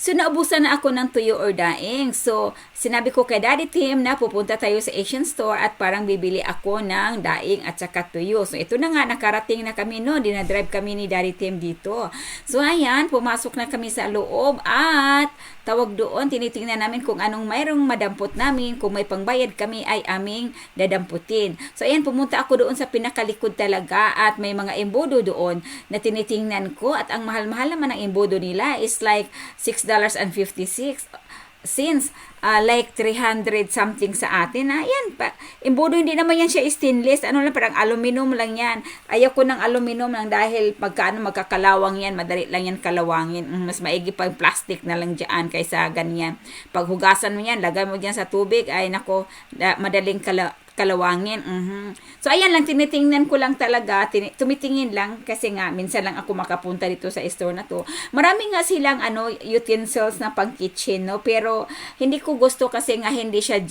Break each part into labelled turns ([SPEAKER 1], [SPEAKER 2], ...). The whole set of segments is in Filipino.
[SPEAKER 1] So, naubusan na ako ng tuyo or daing. So, sinabi ko kay Daddy Tim na pupunta tayo sa Asian store at parang bibili ako ng daing at saka tuyo. So, ito na nga, nakarating na kami no. Dinadrive kami ni Daddy Tim dito. So, ayan, pumasok na kami sa loob at tawag doon, tinitingnan namin kung anong mayroong madampot namin. Kung may pangbayad kami ay aming dadamputin. So, ayan, pumunta ako doon sa pinakalikod talaga at may mga embodo doon na tinitingnan ko at ang mahal-mahal naman ng embodo nila is like $6.56 since like 300 something sa atin na yan pa. Embodo hindi naman yan siya stainless, ano lang, parang aluminum lang yan. Ayaw ko ng aluminum lang dahil magkakalawang yan, madali lang yan kalawangin. Mas maigi pa yung plastic na lang dyan kaysa ganyan. Pag hugasan mo yan, lagay mo dyan sa tubig, ay nako, madaling kalawangin. So, ayan lang, tinitingnan ko lang talaga, tumitingin lang kasi nga, minsan lang ako makapunta dito sa store na to. Marami nga silang utensils na pang kitchen, no? Pero, hindi ko gusto kasi nga hindi siya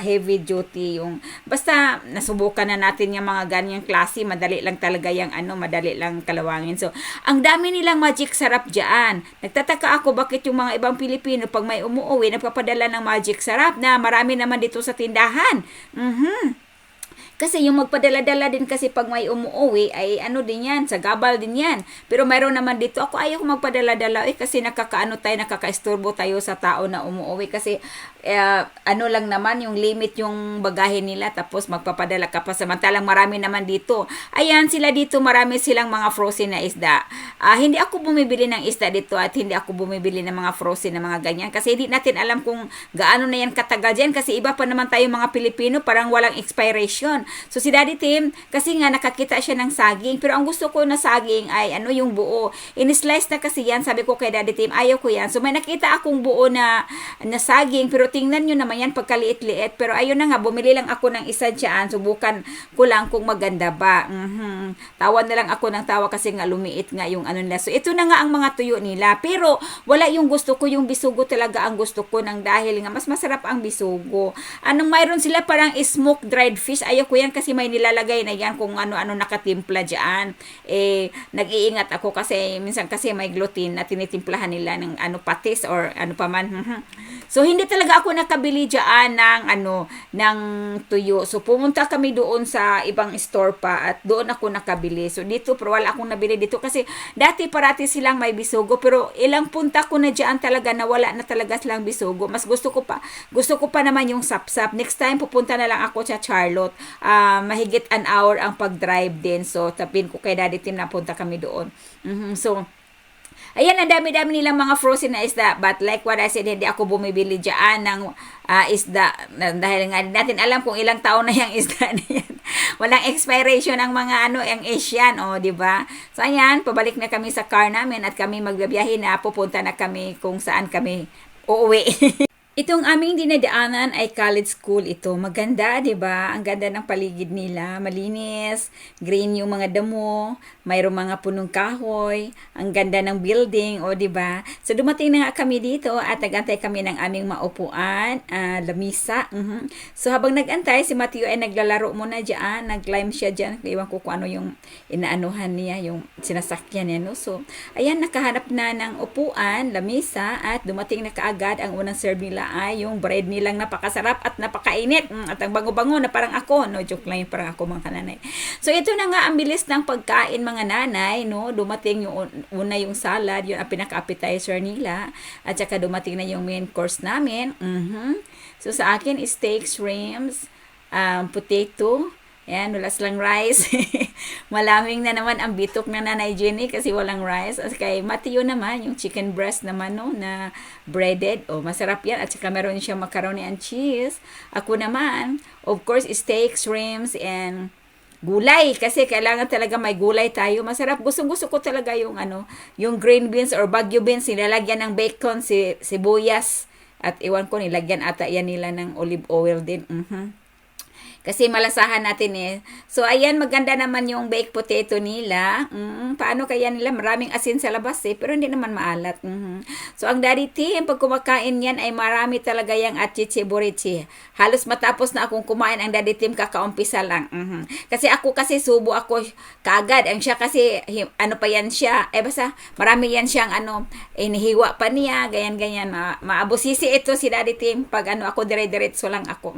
[SPEAKER 1] heavy duty yung, basta nasubukan na natin yung mga ganyang klase, madali lang talaga yung madali lang kalawangin. So, ang dami nilang magic sarap dyan. Nagtataka ako bakit yung mga ibang Pilipino, pag may umuwi, nagpapadala ng magic sarap na marami naman dito sa tindahan. Kasi yung magpadala-dala din kasi pag may umuwi ay din yan, sa gabal din yan. Pero mayroon naman dito, ako ayaw magpadala-dala kasi nakakaisturbo tayo sa tao na umuwi kasi lang naman yung limit yung bagahe nila tapos magpapadala ka pa samantalang marami naman dito. Ayan sila dito, marami silang mga frozen na isda. Hindi ako bumibili ng isda dito at hindi ako bumibili ng mga frozen na mga ganyan kasi hindi natin alam kung gaano na yan katagal dyan kasi iba pa naman tayo mga Pilipino, parang walang expiration. So si Daddy Tim, kasi nga nakakita siya ng saging, pero ang gusto ko na saging ay yung buo. In-slice na kasi yan, sabi ko kay Daddy Tim, ayaw ko yan. So may nakita akong buo na saging, pero tingnan nyo naman yan pagkaliit-liit. Pero ayun na nga, bumili lang ako ng isa dyan, subukan ko lang kung maganda ba. Tawa na lang ako ng tawa kasi nga lumiit nga yung nila. So ito na nga ang mga tuyo nila, pero wala yung gusto ko, yung bisugo talaga ang gusto ko nang dahil nga mas masarap ang bisugo. Mayroon sila parang smoked dried fish, ayaw ko yan kasi may nilalagay na yan kung ano-ano nakatimpla dyan. Nag-iingat ako kasi minsan kasi may gluten na tinitimplahan nila ng patis or pa man. So hindi talaga ako nakabili dyan ng tuyo. So pumunta kami doon sa ibang store pa at doon ako nakabili. So dito pero wala akong nabili dito kasi dati parati silang may bisugo pero ilang punta ko na dyan talaga na wala na talaga silang bisugo. Mas gusto ko pa naman yung sapsap. Next time pupunta na lang ako sa Charlotte. Mahigit an hour ang pag-drive din. So, tapin ko kay Daddy Tim na punta kami doon. So, ayan, ang dami-dami nilang mga frozen na isda. But like what I said, hindi ako bumibili dyan ng isda. Dahil nga natin alam kung ilang taon na yung isda na yan. Walang expiration ang mga ang Asian. Diba? So, ayan, pabalik na kami sa car namin at kami magbabiyahe na. Pupunta na kami kung saan kami uuwi. Itong aming dinadaanan ay college school ito. Maganda, 'di ba? Ang ganda ng paligid nila, malinis, green yung mga damo, mayroong mga punong kahoy, ang ganda ng building, 'di ba? So dumating na nga kami dito at nagantay kami ng aming maupuan, lamisa. So habang nagantay, si Matthew ay naglalaro muna diyan, nag-climb siya diyan. Iwan ko kung ano yung inaanuhan niya, yung sinasakyan niya, no? So ayan, nakahanap na ng upuan, lamisa at dumating na kaagad ang unang serve nila ay yung bread nilang napakasarap at napakainit. At ang bango-bango na parang ako. No, joke lang yun, parang ako mga nanay. So, ito na nga ang bilis ng pagkain mga nanay. No? Dumating yung una yung salad, yung pinaka-appetizer nila. At saka dumating na yung main course namin. So, sa akin, steak, shrimps, potato, yan, wala silang rice. Malaming na naman ang bitok na Nanay Jenny kasi walang rice. At kay Matthew naman, yung chicken breast naman, no, na breaded. Masarap yan. At saka meron siyang macaroni and cheese. Ako naman, of course, steak, shrimps, and gulay. Kasi kailangan talaga may gulay tayo. Masarap. Gusto ko talaga yung yung green beans or Baguio beans. Nilalagyan ng bacon, sibuyas. At iwan ko, nilagyan ata yan nila ng olive oil din. Kasi malasahan natin eh. So, ayan, maganda naman yung baked potato nila. Paano kaya nila? Maraming asin sa labas eh, pero hindi naman maalat. So, ang Daddy Tim, pag kumakain yan, ay marami talaga yung achiche borichi. Halos matapos na akong kumain ang Daddy Tim, kakaumpisa lang. Kasi ako subo ako kaagad. Ang siya kasi, ano pa yan siya? Basta, marami yan siyang inihiwa pa niya, ganyan-ganyan. Maabusisi ito si Daddy Tim pag ako dire-diretso lang ako.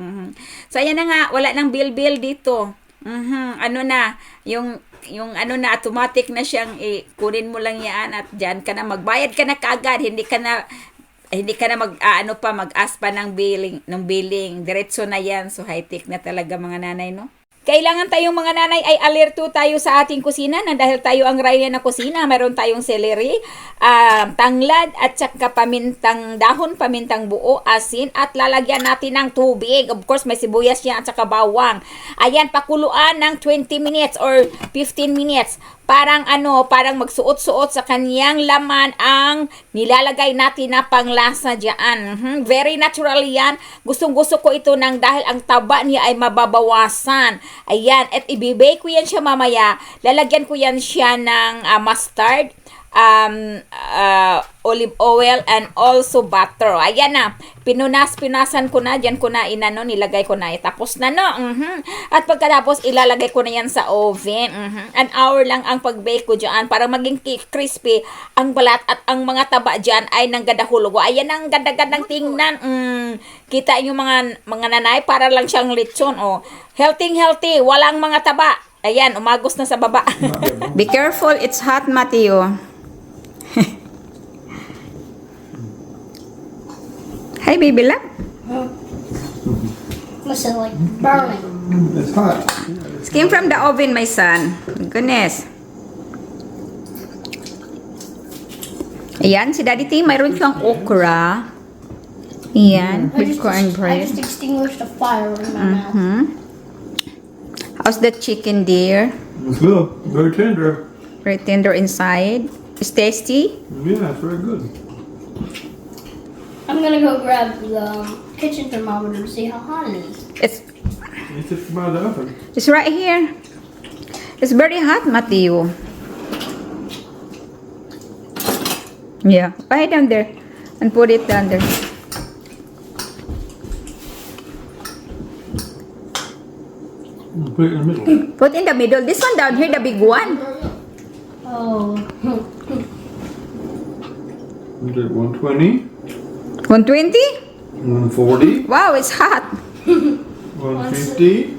[SPEAKER 1] So ayan na nga, wala nang bill dito. Ano na, yung na automatic na siyang kunin mo lang yan at diyan ka na magbayad ka na kaagad, hindi ka na mag-ask pa ng billing. Diretso na yan. So high tech na talaga mga nanay, no? Kailangan tayong mga nanay ay alerto tayo sa ating kusina na dahil tayo ang raya na kusina. Meron tayong celery, tanglad at saka pamintang dahon, pamintang buo, asin at lalagyan natin ng tubig. Of course, may sibuyas yan at saka bawang. Ayan, pakuluan ng 20 minutes or 15 minutes. Parang magsuot-suot sa kaniyang laman ang nilalagay natin na panglasa diyan. Very natural yan. Gustong-gusto ko ito dahil ang taba niya ay mababawasan. Ayan, at ibibake ko yan siya mamaya. Lalagyan ko yan siya ng mustard, olive oil, and also butter. Ayan na. Pinasan ko na. Diyan ko na nilagay ko na. Tapos na, no? At pagkatapos, ilalagay ko na yan sa oven. An hour lang ang pag-bake ko dyan para maging crispy ang balat at ang mga taba dyan ay nanggadahulugo. Ayan ang ganda-gandang tingnan. Kita yung mga nanay, para lang siyang lechon. Oh. Healthy. Walang mga taba. Ayan, umagos na sa baba. Be careful, it's hot, Mateo. Hi, baby love.
[SPEAKER 2] Must have like burning.
[SPEAKER 3] It's hot.
[SPEAKER 1] It came from the oven, my son. Goodness. Ayan, si Daddy Tim, mayroon siyang okra. Ayan, with
[SPEAKER 2] I
[SPEAKER 1] cornbread.
[SPEAKER 2] just extinguished the fire in my mouth.
[SPEAKER 1] How's the chicken, dear?
[SPEAKER 3] It's good. Very tender.
[SPEAKER 1] Very tender inside. It's tasty.
[SPEAKER 3] Yeah, it's very good.
[SPEAKER 2] I'm gonna go grab the kitchen thermometer to see how hot it is.
[SPEAKER 3] It's just by the oven.
[SPEAKER 1] It's right here. It's very hot, Mateo. Yeah, buy it down there and put it down there.
[SPEAKER 3] Put it in the middle.
[SPEAKER 1] Put in the middle. This one down here, the big one.
[SPEAKER 2] Oh.
[SPEAKER 3] Is it 120?
[SPEAKER 1] 120?
[SPEAKER 3] 140?
[SPEAKER 1] Wow, it's hot.
[SPEAKER 3] 150?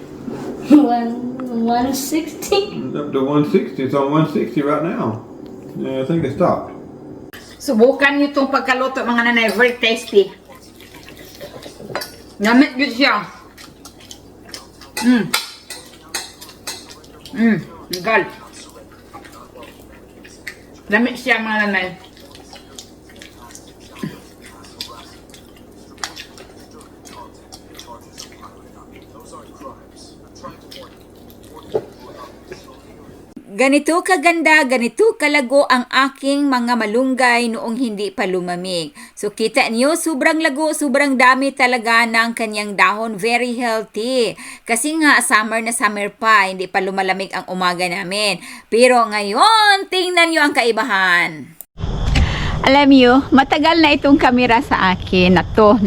[SPEAKER 2] 160?
[SPEAKER 3] Up to 160. It's on 160 right now. Yeah, I think it stopped.
[SPEAKER 1] Subukan nyo itong pagkaluto, mga nanay. Very tasty. Namit good siya. Gal. Namit siya, mga nanay. Ganito kaganda, ganito kalago ang aking mga malunggay noong hindi pa lumamig. So kita niyo, sobrang lago, sobrang dami talaga ng kanyang dahon. Very healthy. Kasi nga, summer na summer pa, hindi pa lumalamig ang umaga namin. Pero ngayon, tingnan niyo ang kaibahan. Alam niyo, matagal na itong kamera sa akin na to.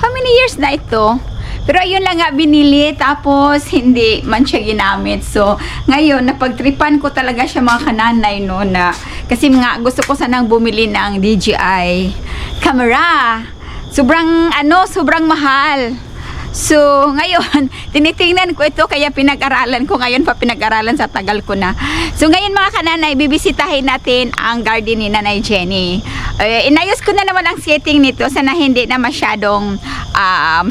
[SPEAKER 1] How many years na ito? Pero ayun lang nga binili, tapos hindi man siya ginamit. So, ngayon, napagtripan ko talaga siya mga kananay, no, na, kasi nga, gusto ko sanang bumili ng DJI camera. Sobrang mahal. So, ngayon, tinitingnan ko ito, kaya pinag-aralan ko ngayon pa pinag-aralan sa tagal ko na. So, ngayon mga kananay, bibisitahin natin ang garden ni Nanay Jenny. Inayos ko na naman ang setting nito, sana hindi na masyadong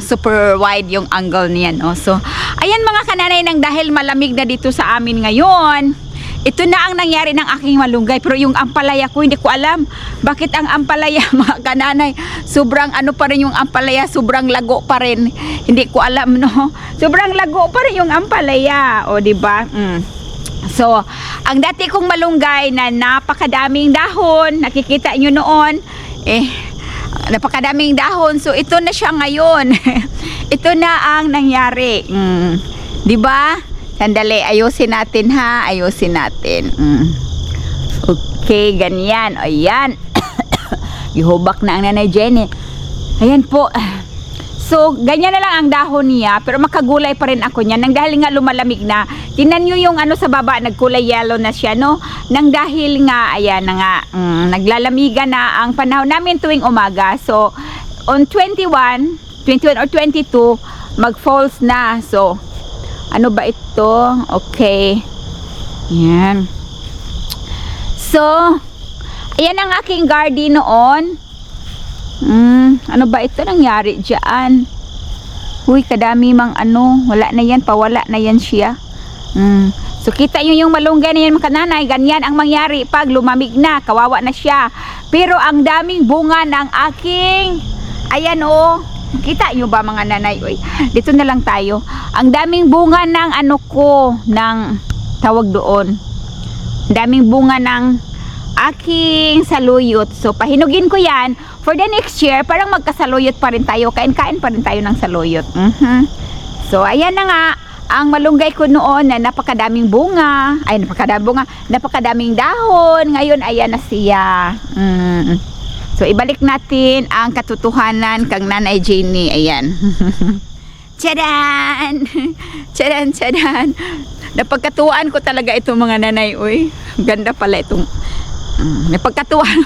[SPEAKER 1] super wide yung angle niya, no? So, ayan mga kananay, nang dahil malamig na dito sa amin ngayon, ito na ang nangyari ng aking malunggay. Pero yung ampalaya ko, hindi ko alam bakit ang ampalaya, mga kananay, sobrang pa rin yung ampalaya, sobrang lago pa rin. Hindi ko alam, no? Sobrang lago pa rin yung ampalaya, o diba? So, ang dati kong malunggay na napakadaming dahon, nakikita nyo noon, Napakadaming dahon. So ito na siya ngayon. Ito na ang nangyari. 'Di ba? Sandali, ayusin natin ha. Ayusin natin. Okay, ganyan. Ayan. Ihubak na ang Nanay Jenny. Ayan po. So, ganyan na lang ang dahon niya, pero makagulay pa rin ako niya. Nang dahil nga lumalamig na, tingnan nyo yung ano sa baba, nagkulay yellow na siya, no? Nang dahil nga, ayan na nga, naglalamigan na ang panahon namin tuwing umaga. So, on 21 or 22, mag-falls na. So, ano ba ito? Okay. Yan. So, ayan ang aking garden noon. Ano ba ito nangyari dyan? Uy, kadami mang ano. Wala na yan, pawala na yan siya. So kita nyo yung malunggay na yan mga kananay. Ganyan ang mangyari pag lumamig na. Kawawa na siya. Pero ang daming bunga ng aking, ayan oh. Kita nyo ba mga nanay? Uy, dito na lang tayo. Ang daming bunga ng ano ko, ng tawag doon. Ang daming bunga ng aking saluyot. So pahinugin ko yan for the next year, parang magkasaluyot pa rin tayo, kain-kain pa rin tayo ng saluyot. So ayan na nga ang malunggay ko noon na napakadaming bunga, ay napakadaming dahon. Ngayon ayan na siya. So ibalik natin ang katotohanan kang Nanay Jenny. Ayan. Tchadan! Tchadan, tchadan. Napagkatuwaan ko talaga itong mga nanay. Uy, ganda pala itong napagkatuwaan.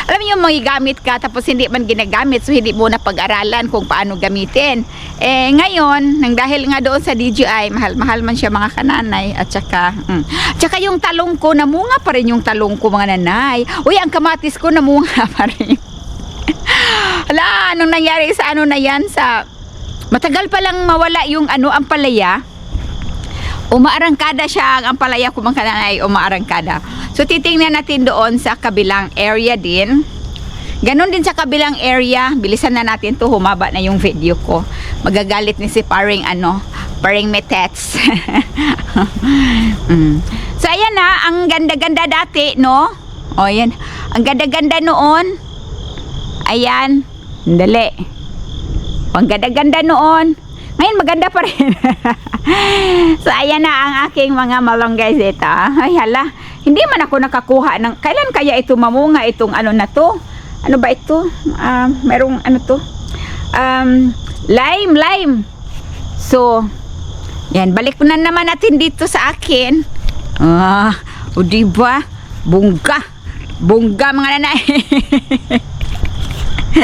[SPEAKER 1] Alam niyo, magigamit ka tapos hindi man ginagamit, so hindi mo na pag-aralan kung paano gamitin. Ngayon, nang dahil nga doon sa DJI, mahal-mahal man siya mga kananay, at saka yung talong ko, namunga pa rin yung talong ko mga nanay. Uy, ang kamatis ko namunga pa rin. Hala, anong nangyari sa ano na yan, sa matagal pa lang mawala yung ano, ampalaya. Umaarangkada siya, ang ampalaya ko mga kananay, umaarangkada. So titingnan natin doon sa kabilang area din. Ganon din sa kabilang area. Bilisan na natin to, humaba na yung video ko. Magagalit ni si paring metets. So ayan na, ang ganda-ganda dati, no? O ayan, ang ganda-ganda noon. Ayan, dali. Ang ganda-ganda noon. Ngayon maganda pa rin. So ayan na ang aking mga malunggay dito. Ay hala, hindi man ako nakakuha ng, kailan kaya ito mamunga, itong ano na to? Ano ba ito? Merong ano to? Lime. So, yan, balik na naman natin dito sa akin. O diba? Bongga mga nanay.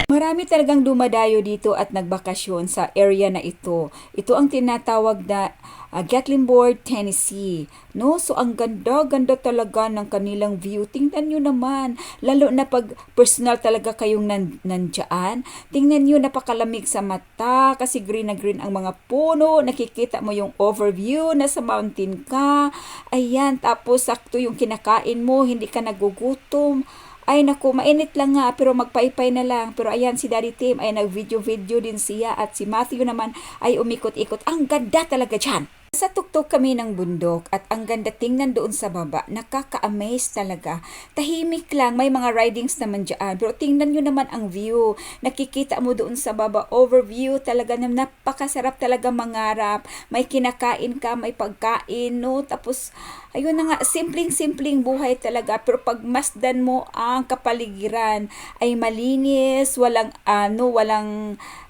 [SPEAKER 1] Marami talagang dumadayo dito at nagbakasyon sa area na ito. Ito ang tinatawag na Gatlinburg, Tennessee. No? So ang ganda-ganda talaga ng kanilang view. Tingnan nyo naman, lalo na pag personal talaga kayong nandyan. Tingnan nyo, napakalamig sa mata kasi green na green ang mga puno. Nakikita mo yung overview, nasa mountain ka. Ayan, tapos sakto yung kinakain mo, hindi ka nagugutom. Ay naku, mainit lang nga, pero magpaypay na lang. Pero ayan, si Daddy Tim ay nag-video din siya, at si Matthew naman ay umikot-ikot. Ang ganda talaga dyan. Sa tuktok kami ng bundok at ang ganda tingnan doon sa baba. Nakaka-amaze talaga. Tahimik lang, may mga ridings naman dyan. Pero tingnan nyo naman ang view. Nakikita mo doon sa baba, overview talaga, na napakasarap talaga mangarap. May kinakain ka, may pagkain, no? Tapos, ayun na nga, simpleng buhay talaga. Pero pag masdan mo ang kapaligiran, ay malinis, walang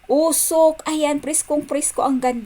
[SPEAKER 1] usok. Ayan, preskong-presko, ang ganda.